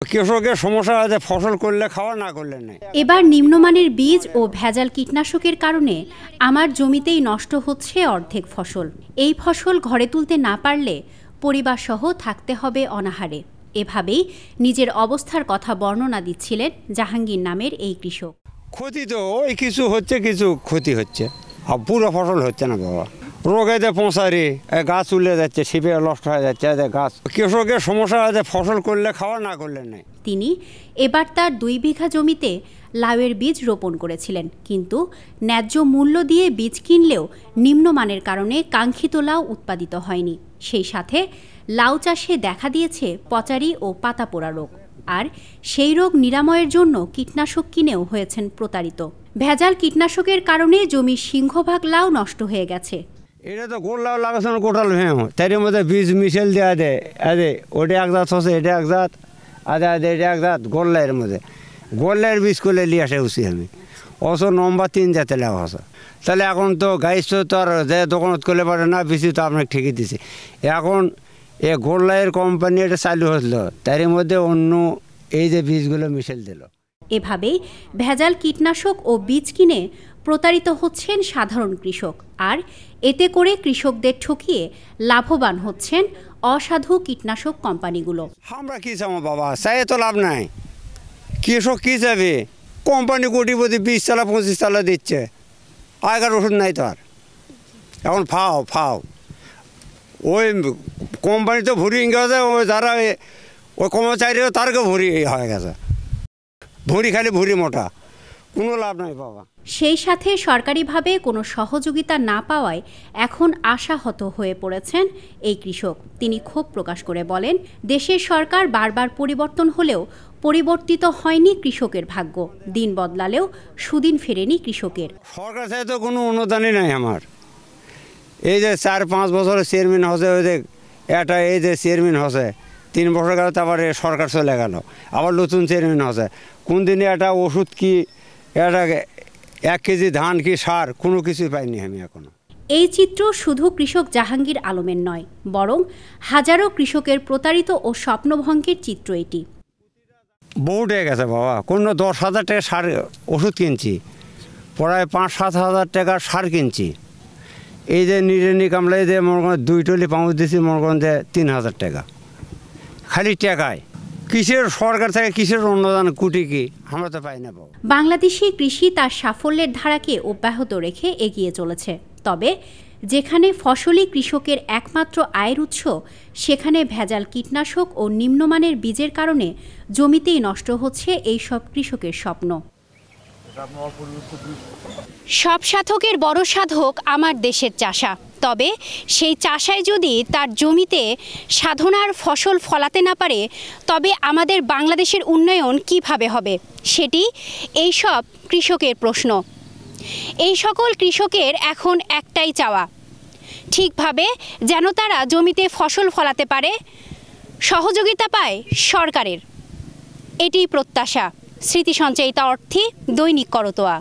কৃষকের সমস্যা আছে, ফসল করলে খাওয়া, না করলে নাই। এবার নিম্নমানের বীজ ও ভেজাল কীটনাশকের কারণে আমার জমিতেই নষ্ট হচ্ছে অর্ধেক ফসল। এই ফসল ঘরে তুলতে না পারলে পরিবার সহ থাকতে হবে অনাহারে। এভাবেই নিজের অবস্থার কথা বর্ণনা দিচ্ছিলেন জাহাঙ্গীর নামের এই কৃষক। ক্ষতি তো ওই কিছু হচ্ছে, কিছু ক্ষতি হচ্ছে, আর পুরো ফসল হচ্ছে না বাবা। রোগেতে পৌঁছারি, গাছ উলে যাচ্ছে, শিপে নষ্ট হয়ে যাচ্ছে গাছ। কৃষকের সমস্যা আছে, ফসল করলে খাওয়া, না করলে নাই। তিনি এবার তার 2 বিঘা জমিতে লাউয়ের বীজ রোপণ করেছিলেন, কিন্তু ন্যায্য মূল্য দিয়ে বীজ কিনলেও নিম্নমানের কারণে কাঙ্ক্ষিত লাউ উৎপাদিত হয়নি। সেই সাথে লাউ চাষে দেখা দিয়েছে পচারি ও পাতা পোড়া রোগ, আর সেই রোগ নিরাময়ের জন্য কীটনাশক কিনেও হয়েছেন প্রতারিত। ভেজাল কীটনাশকের কারণে জমির সিংহভাগ লাউ নষ্ট হয়ে গেছে। এটা তো গোল লাউ লাগাচ্ছে না, গোটাল ভেঙে, তার মধ্যে বীজ মিশেল দেওয়া দেয়, ওটা এক জাত হচ্ছে, এটা এক জাত, এটা এক জাত। গোল্লাইয়ের মধ্যে গোল্লাইয়ের বীজ করলে নিয়ে আসে উচিত আমি অবশ্য নম্বর 3 জাতে লেওয়া আছে। তাহলে এখন তো গাইছ তো আর যে দোকানত করলে পারে না, বেশি তো আপনাকে ঠিকই দিছে। এখন এ গোল্লাইয়ের কোম্পানি এটা চালু হলো, তার মধ্যে অন্য এই যে বীজগুলো মিশেল দিল। এভাবেই ভেজাল কীটনাশক ও বীজ কিনে প্রতারিত হচ্ছেন সাধারণ কৃষক, আর এতে করে কৃষকদের ঠকিয়ে লাভবান হচ্ছেন অসাধু কীটনাশক কোম্পানিগুলো। আমরা কি চাবো বাবা, চাই তো লাভ নাই। কৃষক কি চাবে? কোম্পানি কোটিপতি 20 তালা 25 তালা দিচ্ছে, আগের ওষুধ নাই তো আর। এখন ফাও ওই কোম্পানি তো ভরি গেছে, ওই যারা ওই কর্মচারী তারকে ভরি হয়ে গেছে, ভরি মোটা, কোনো লাভ নাই বাবা। সেই সাথে সরকারিভাবে কোনো সহযোগিতা না পাওয়ায় এখন আশাহত হয়ে পড়েছেন এই কৃষক। তিনি ক্ষোভ প্রকাশ করে বলেন, দেশের সরকার বারবার পরিবর্তন হলেও পরিবর্তিত হয়নি কৃষকের ভাগ্য। দিন বদলালেও সুদিন ফেরেনি কৃষকের। সরকার চাই তো কোনো অনুদানই নাই আমার। এই যে 4-5 বছরের চেয়ারম্যান হচ্ছে, ওই যে এটা এই যে চেয়ারম্যান হচ্ছে 3 বছর গেল, তারপরে সরকার চলে গেল, আবার নতুন চেয়ারম্যান হচ্ছে। কোন দিনে একটা ওষুধ কি, এটা 1 কেজি ধান কি সার, কোনো কিছুই পাইনি আমি এখনো। এই চিত্র শুধু কৃষক জাহাঙ্গীর আলমের নয়, বরং হাজারো কৃষকের প্রতারিত ও স্বপ্নভঙ্গের চিত্র এটি। বহুত হয়ে গেছে বাবা, কোনো 10,000 টাকা সার ওষুধ কিনছি, প্রায় 5-7 হাজার টাকার সার কিনছি। এই যে নিড়ানি কামলাই যে মনে করেন 2 টলি পাউচ দিচ্ছি, মনে করেন যে 3,000 টাকা খালি টাকায়। কিসের সরকার থেকে কিসের অনুদান কুটি কি আমরা তো পাই না বাবা। বাংলাদেশি কৃষি তার সাফল্যের ধারাকে অব্যাহত রেখে এগিয়ে চলেছে, তবে যেখানে ফসলি কৃষকের একমাত্র আয়ের উৎস, সেখানে ভেজাল কীটনাশক ও নিম্নমানের বীজের কারণে জমিতেই নষ্ট হচ্ছে এই সব কৃষকের স্বপ্ন। সব সাধকের বড় সাধক আমার দেশের চাষা। তবে সেই চাষায় যদি তার জমিতে সাধনার ফসল ফলাতে না পারে, তবে আমাদের বাংলাদেশের উন্নয়ন কিভাবে হবে, সেটি এই সব কৃষকের প্রশ্ন। এই সকল কৃষকের এখন একটাই চাওয়া, ঠিকভাবে যেন তারা জমিতে ফসল ফলাতে পারে, সহযোগিতা পায় সরকারের। এটি প্রত্যাশা। স্মৃতি সঞ্চয়িতা অর্থী, দৈনিক করতোয়া।